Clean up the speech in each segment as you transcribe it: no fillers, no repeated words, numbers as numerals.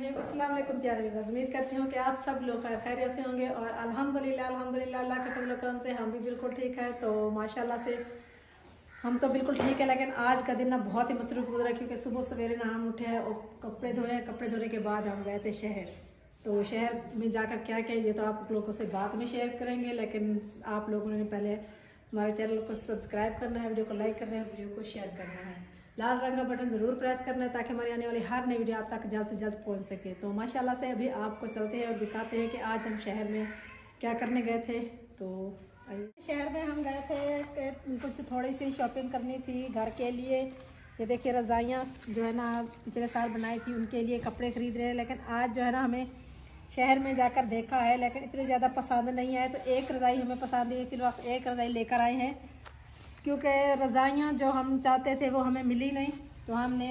अस्सलाम वालेकुम प्यारे व्यूअर्स, उम्मीद करती हूँ कि आप सब लोग खैरियत से होंगे और अल्हम्दुलिल्लाह अल्लाह के फजल करम से हम भी बिल्कुल ठीक है। तो माशाल्लाह से हम तो बिल्कुल ठीक है, लेकिन आज का दिन ना बहुत ही मसरूफ़ गुजरा क्योंकि सुबह सवेरे ना हम उठे और कपड़े धोए। कपड़े धोने के बाद हम गए थे शहर। तो शहर में जाकर क्या क्या ये तो आप लोगों से बाद में शेयर करेंगे, लेकिन आप लोगों ने पहले हमारे चैनल को सब्सक्राइब करना है, वीडियो को लाइक करना है, वीडियो को शेयर करना है, लाल रंग का बटन ज़रूर प्रेस करना है ताकि हमारी आने वाली हर नई वीडियो आप तक जल्द से जल्द पहुंच सके। तो माशाल्लाह से अभी आपको चलते हैं और दिखाते हैं कि आज हम शहर में क्या करने गए थे। तो शहर में हम गए थे, कुछ थोड़ी सी शॉपिंग करनी थी घर के लिए। ये देखिए रज़ाइयाँ जो है ना पिछले साल बनाई थी, उनके लिए कपड़े ख़रीद रहे हैं। लेकिन आज जो है ना हमें शहर में जाकर देखा है, लेकिन इतनी ज़्यादा पसंद नहीं है। तो एक रज़ाई हमें पसंद है, फिर वक्त एक रज़ाई लेकर आए हैं क्योंकि रज़ाइयाँ जो हम चाहते थे वो हमें मिली नहीं। तो हमने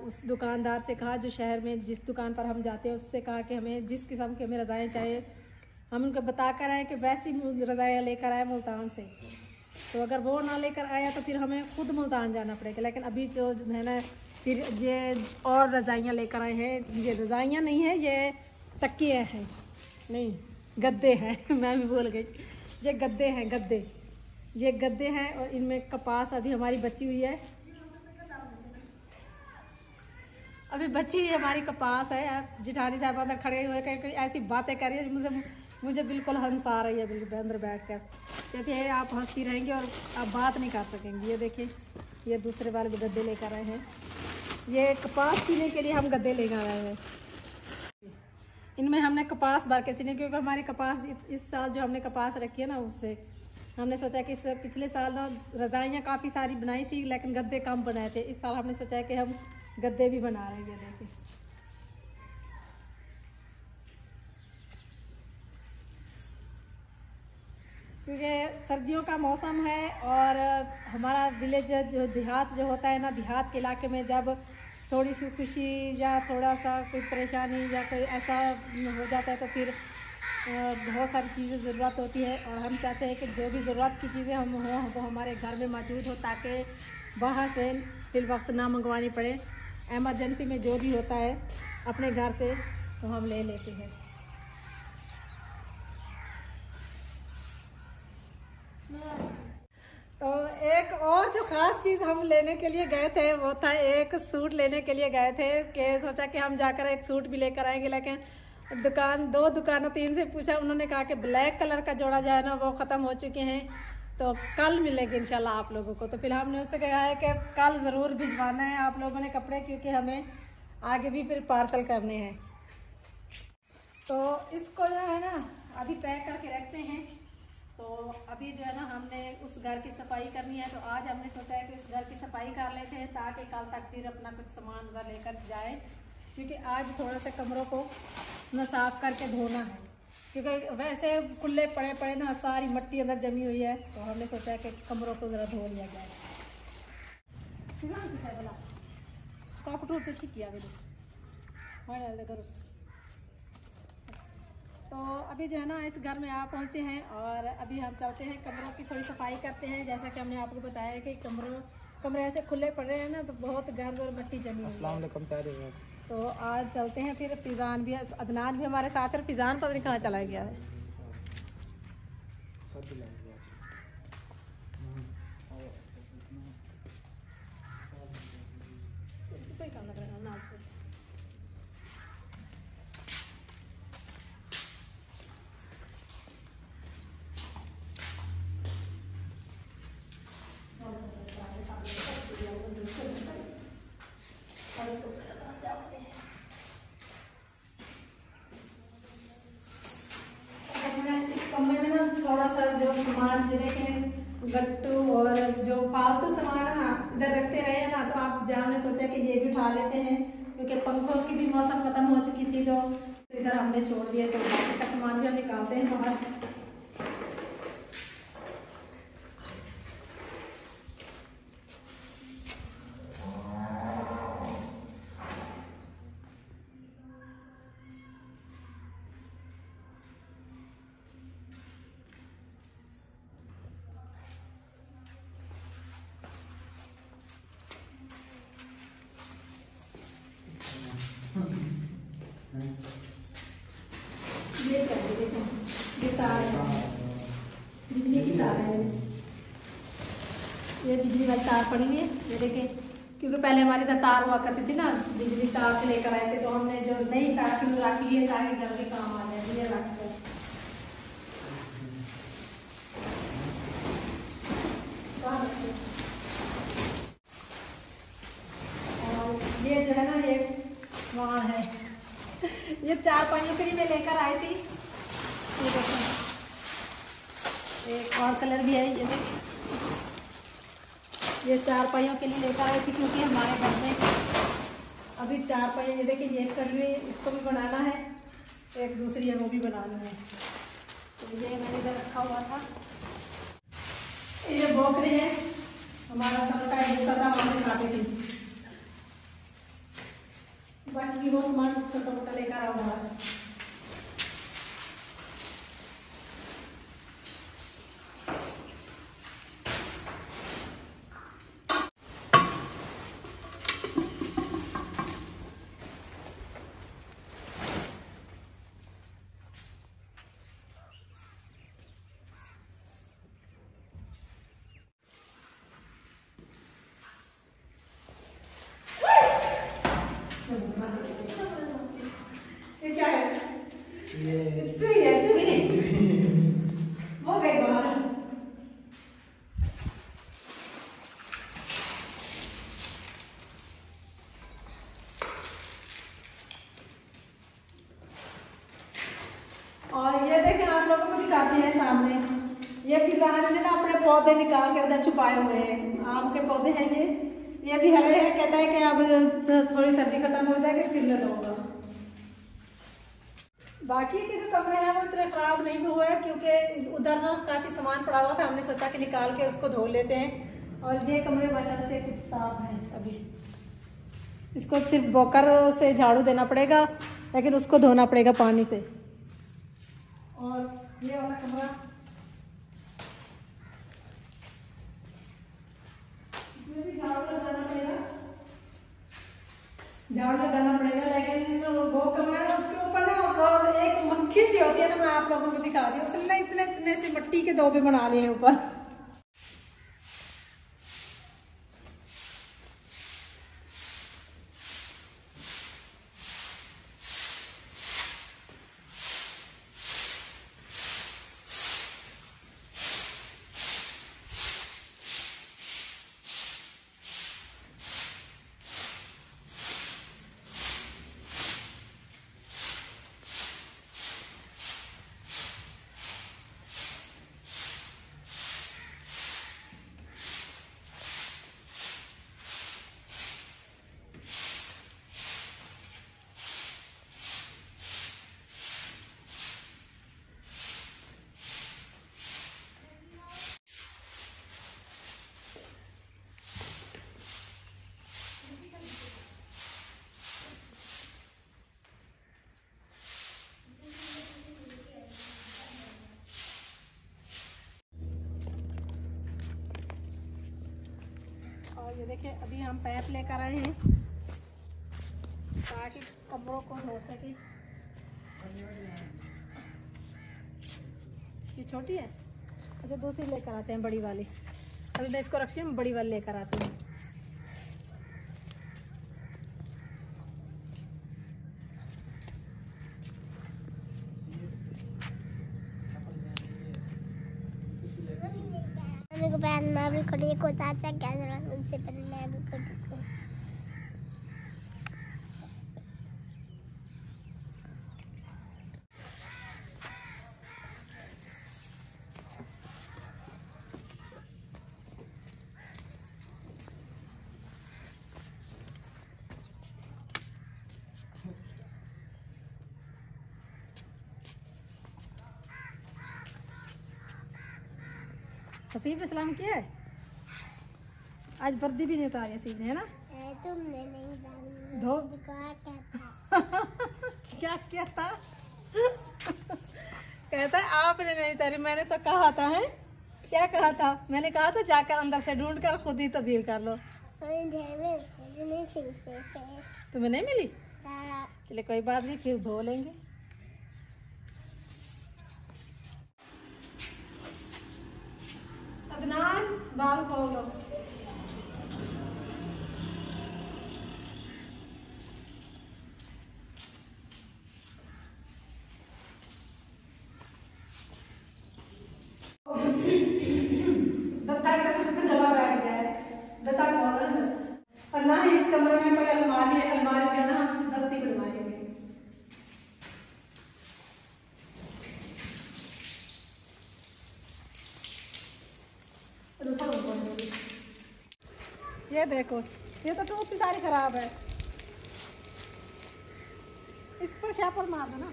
उस दुकानदार से कहा, जो शहर में जिस दुकान पर हम जाते हैं उससे कहा कि हमें जिस किस्म की हमें रज़ाइयाँ चाहिए, हम उनको बता कर आए कि वैसी रज़ाइयाँ लेकर आए मुल्तान से। तो अगर वो ना लेकर आया तो फिर हमें खुद मुल्तान जाना पड़ेगा। लेकिन अभी जो है ना फिर ये और रज़ाइयाँ लेकर आए हैं। ये रज़ाइयाँ नहीं है, ये तकिए हैं, नहीं गद्दे हैं मैं भी भूल गई। ये गद्दे हैं, गद्दे, ये गद्दे हैं और इनमें कपास अभी हमारी बची हुई है, अभी बची हुई हमारी कपास है। अब जिठानी साहब अंदर खड़े हुए कहीं ऐसी बातें कर रही है, मुझे बिल्कुल हंसा रही है बिल्कुल अंदर बैठ कर। कहती है आप हंसती रहेंगी और आप बात नहीं कर सकेंगी। ये देखिए ये दूसरे वाले भी गद्दे लेकर आए हैं। ये कपास सीने के लिए हम गद्दे लेकर आए हैं। इनमें हमने कपास भर के सीने, क्योंकि हमारी कपास इस साल जो हमने कपास रखी है ना, उससे हमने सोचा कि इससे पिछले साल ना रज़ाइयाँ काफ़ी सारी बनाई थी लेकिन गद्दे कम बनाए थे। इस साल हमने सोचा कि हम गद्दे भी बना रहे हैं। देखिए क्योंकि सर्दियों का मौसम है और हमारा विलेज जो देहात जो होता है ना, देहात के इलाके में जब थोड़ी सी खुशी या थोड़ा सा कोई परेशानी या कोई ऐसा हो जाता है तो फिर बहुत सारी चीज़ें ज़रूरत होती है। और हम चाहते हैं कि जो भी ज़रूरत की चीज़ें हम हों वो हमारे घर में मौजूद हो, ताकि बाहर से फिल वक्त ना मंगवानी पड़े। एमरजेंसी में जो भी होता है अपने घर से तो हम ले लेते हैं। तो एक और जो ख़ास चीज़ हम लेने के लिए गए थे वो था, एक सूट लेने के लिए गए थे कि सोचा कि हम जाकर एक सूट भी लेकर आएंगे। लेकिन दो दुकानों तीन से पूछा, उन्होंने कहा कि ब्लैक कलर का जोड़ा जो है ना वो ख़त्म हो चुके हैं, तो कल मिलेंगे इंशाल्लाह आप लोगों को। तो फिर हमने उससे कहा है कि कल ज़रूर भिजवाना है आप लोगों ने कपड़े, क्योंकि हमें आगे भी फिर पार्सल करने हैं। तो इसको जो है ना अभी पैक करके रखते हैं। तो अभी जो है ना हमने उस घर की सफाई करनी है, तो आज हमने सोचा है कि उस घर की सफाई कर लेते हैं ताकि कल तक फिर अपना कुछ सामान उधर लेकर जाए, क्योंकि आज थोड़ा सा कमरों को न साफ करके धोना है, क्योंकि वैसे खुले पड़े पड़े ना सारी मिट्टी अंदर जमी हुई है। तो हमने सोचा है कि कमरों को ज़रा धो लिया जाए। करो। तो अभी जो है ना इस घर में आप पहुँचे हैं और अभी हम चलते हैं कमरों की थोड़ी सफाई करते हैं। जैसा कि हमने आपको बताया है कि कमरे ऐसे खुले पड़ रहे हैं ना, तो बहुत घर और मिट्टी जमी हुई है। तो आज चलते हैं फिर। फिजान भी, अदनान भी हमारे साथ है। फिजान पता नहीं कहाँ चला गया है। कोई काम लग रहा है ना आपको। कमरे में ना थोड़ा सा जो सामान देखें गट्टू और जो फालतू सामान है ना इधर रखते रहे ना, तो आप जहाँ हमने सोचा कि ये भी उठा लेते हैं, क्योंकि पंखों की भी मौसम खत्म हो चुकी थी तो इधर हमने छोड़ दिया। तो बाकी का सामान भी हम निकालते हैं बाहर। तार है, बिजली की तार है। ये बिजली वाली तार पड़ी हुई है, ये देखिए, क्योंकि पहले हमारी इधर तार हुआ करती थी ना, बिजली तार से लेकर आए थे, तो हमने जो नई तार की रखी है ताकि जल्दी काम आ जाए, ये रखते हैं। और ये जो है ना, ये वहाँ है, ये 4 पाइयों के लिए मैं लेकर आई थी। ये देखो, एक और कलर भी है, ये देखिए, ये 4 पाइयों के लिए लेकर आई थी, क्योंकि हमारे घर में अभी 4 पाइयाँ, ये देखिए, ये करी हुई, इसको भी बनाना है, एक दूसरी है वो भी बनानी है, तो ये मैंने इधर रखा हुआ था। ये बोकरे हैं, हमारा सबका एक था, हमने काटे थे, बाकी वो सामान छोटा मोटा लेकर आऊँगा। ये क्या है? चुई है, चुई वो गई बाहर। और ये देखें, आप लोगों को दिखाते हैं सामने, ये फिजान ने ना अपने पौधे निकाल के अंदर छुपाए हुए हैं, आम के पौधे हैं ये भी हरे हैं। कहता है कि अब थोड़ी सर्दी खत्म हो जाएगी फिर लगाऊंगा। बाकी के जो कमरे हैं वो इतने खराब नहीं हुए हैं, क्योंकि उधर ना काफ़ी सामान पड़ा हुआ था, हमने सोचा कि निकाल के उसको धो लेते हैं। और ये कमरे वजह से कुछ साफ हैं अभी, इसको सिर्फ बोकर से झाड़ू देना पड़ेगा, लेकिन उसको धोना पड़ेगा पानी से। और ये वाला कमरा, इसमें भी झाड़ू लगाना पड़ेगा, लेकिन वो कमरा है उसके ऊपर ना वो एक मक्खी सी होती है ना, मैं आप लोगों को दिखा दी, उसने ना इतने इतने से मिट्टी के धोबे बना लिए हैं ऊपर। और ये देखिए, अभी हम पैप लेकर आए हैं ताकि कमरों को धो सके। ये छोटी है, अच्छा दूसरी लेकर आते हैं, बड़ी वाली। अभी मैं इसको रखती हूँ, बड़ी वाली लेकर आती हूँ। मेरे को पैर में भी खड़ी को चाचा क्या जरा उनसे पहले मैं भी खड़ी को हसीब इस्लाम किया है आज, वर्दी भी नहीं उतारी हसीब ने, है ना? तुमने नहीं डाली धो क्या क्या था कहता है आपने नहीं उतारी, मैंने तो कहा था। है क्या कहा था? मैंने कहा था जाकर अंदर से ढूंढ कर खुद ही तब्दील कर लो। तुम्हें नहीं मिली? चले कोई बात नहीं, फिर धो लेंगे। अदनान बाल खोल दो। दत्ता से गला बैठ गया है, दत्ता खोल और ना ही इस कमरे में कोई अलमारी जो है ना दस्ती बनवाएंगे। ये देखो, ये तो टोपी सारी खराब है, इस पर शापर मार दो ना।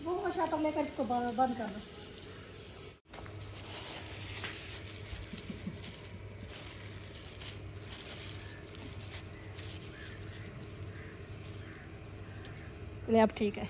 वो शापर लेकर इसको बंद कर दो। चलिए अब ठीक है।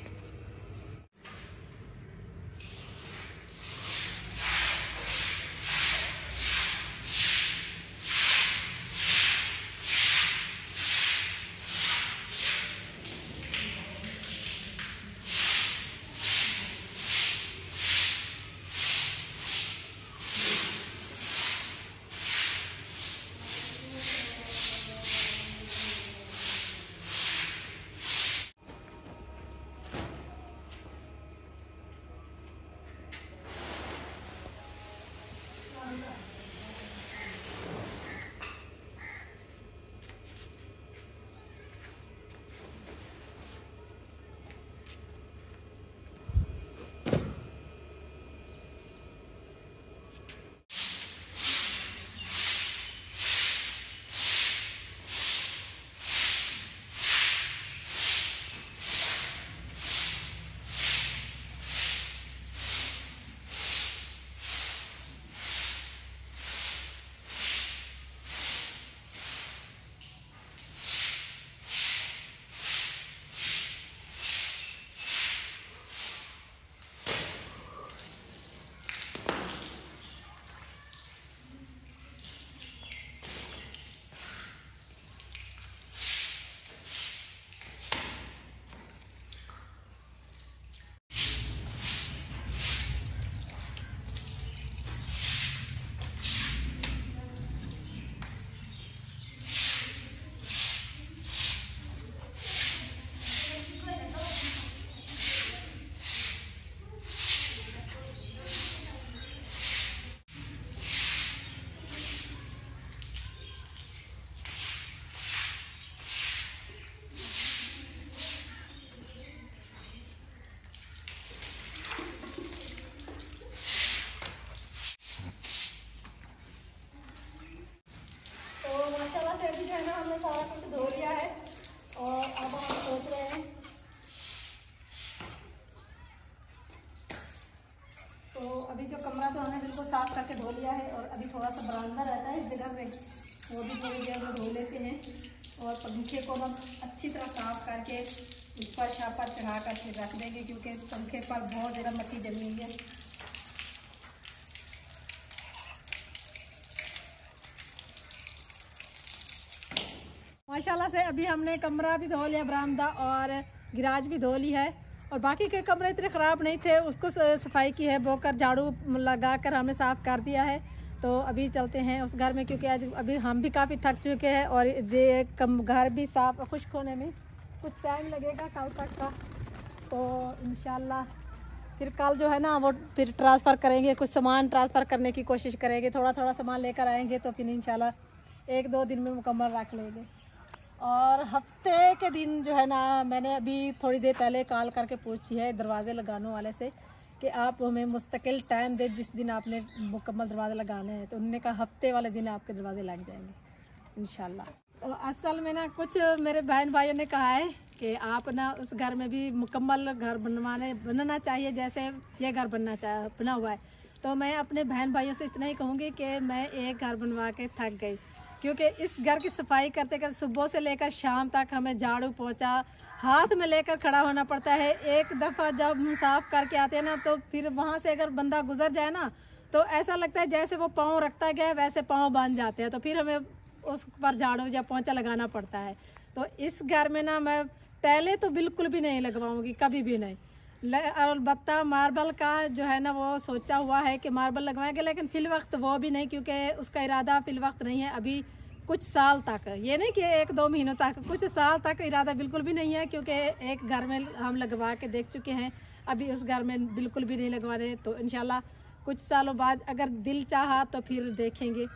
सारा कुछ धो लिया है और अब हम सोच रहे हैं, तो अभी जो कमरा तो हमने बिल्कुल साफ करके धो लिया है और अभी थोड़ा सा बरामदा रहता है इस जगह से, वो भी थोड़ी देर में धो लेते हैं और पंखे को हम अच्छी तरह साफ करके उस पर शापर चढ़ा कर फिर रख देंगे, क्योंकि पंखे पर बहुत ज़्यादा मिट्टी जमी हुई है। माशाल्लाह से अभी हमने कमरा भी धो लिया, बरामदा और गिराज भी धो ली है और बाकी के कमरे इतने ख़राब नहीं थे, उसको सफाई की है, बोकर झाड़ू लगा कर हमने साफ़ कर दिया है। तो अभी चलते हैं उस घर में, क्योंकि आज अभी हम भी काफ़ी थक चुके हैं और ये घर भी साफ खुश्क होने में कुछ टाइम लगेगा कल तक का। तो इंशाल्लाह फिर कल जो है ना वो फिर ट्रांसफ़र करेंगे, कुछ सामान ट्रांसफ़र करने की कोशिश करेंगे, थोड़ा थोड़ा सामान लेकर आएंगे तो फिर इंशाल्लाह 1-2 दिन में मुकम्मल रख लेंगे। और हफ्ते के दिन जो है ना, मैंने अभी थोड़ी देर पहले कॉल करके पूछी है दरवाज़े लगाने वाले से कि आप हमें मुस्तकिल टाइम दे जिस दिन आपने मुकम्मल दरवाज़े लगाने हैं, तो उन्होंने कहा हफ्ते वाले दिन आपके दरवाज़े लग जाएंगे इंशाल्लाह। तो असल में ना कुछ मेरे बहन भाइयों ने कहा है कि आप ना उस घर में भी मुकम्मल घर बनना चाहिए जैसे ये घर बना हुआ है। तो मैं अपने बहन भाइयों से इतना ही कहूँगी कि मैं एक घर बनवा के थक गई, क्योंकि इस घर की सफाई करते करते सुबह से लेकर शाम तक हमें झाड़ू पोछा हाथ में लेकर खड़ा होना पड़ता है। एक दफ़ा जब हम साफ़ करके आते हैं ना, तो फिर वहाँ से अगर बंदा गुजर जाए ना, तो ऐसा लगता है जैसे वो पाँव रखता गया वैसे पाँव बांध जाते हैं, तो फिर हमें उस पर झाड़ू या पोंछा लगाना पड़ता है। तो इस घर में ना मैं टाइलें तो बिल्कुल भी नहीं लगवाऊंगी, कभी भी नहीं। और बत्ता मार्बल का जो है ना वो सोचा हुआ है कि मार्बल लगवाएंगे, लेकिन फिल वक्त वो भी नहीं, क्योंकि उसका इरादा फिल वक्त नहीं है। अभी कुछ साल तक, ये नहीं कि 1-2 महीनों तक, कुछ साल तक इरादा बिल्कुल भी नहीं है। क्योंकि एक घर में हम लगवा के देख चुके हैं, अभी उस घर में बिल्कुल भी नहीं लगवाने। तो इंशाल्लाह कुछ सालों बाद अगर दिल चाहा तो फिर देखेंगे।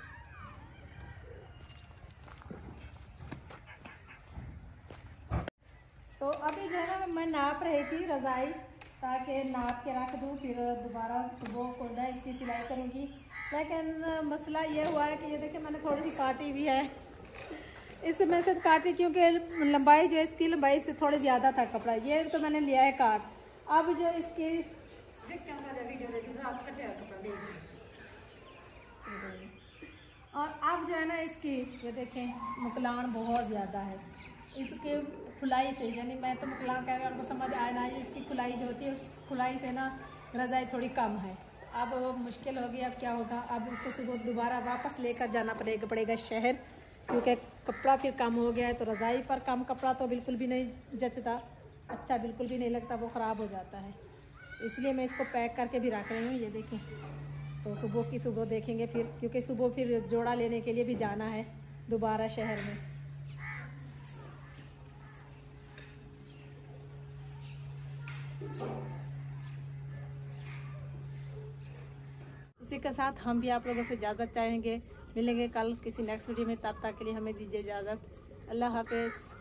तो अभी जो है ना मैं नाप रही थी रज़ाई, ताकि नाप के रख दूँ, फिर दोबारा सुबह को ना इसकी सिलाई करूँगी। लेकिन मसला ये हुआ है कि ये देखिए मैंने थोड़ी सी काटी भी है। इसमें से काटी क्योंकि लंबाई जो है इसकी लंबाई से थोड़ी ज़्यादा था कपड़ा, ये तो मैंने लिया है काट। अब जो इसकी और अब जो है ना इसकी ये देखें मुकलान बहुत ज़्यादा है इसके खुलाई से, यानी मैं तो मुकलान कह रहा हूँ, समझ आए ना, इसकी खुलाई जो होती है उस खुलाई से ना रज़ाई थोड़ी कम है। अब मुश्किल होगी, अब क्या होगा, अब इसको सुबह दोबारा वापस लेकर जाना पड़ेगा शहर, क्योंकि कपड़ा फिर कम हो गया है। तो रज़ाई पर कम कपड़ा तो बिल्कुल भी नहीं जचता, अच्छा बिल्कुल भी नहीं लगता, वो ख़राब हो जाता है। इसलिए मैं इसको पैक करके भी रख रही हूँ, ये देखें। तो सुबह की सुबह देखेंगे फिर, क्योंकि सुबह फिर जोड़ा लेने के लिए भी जाना है दोबारा शहर में। इसी के साथ हम भी आप लोगों से इजाज़त चाहेंगे, मिलेंगे कल किसी नेक्स्ट वीडियो में। तब तक के लिए हमें दीजिए इजाज़त। अल्लाह हाफ़िज़।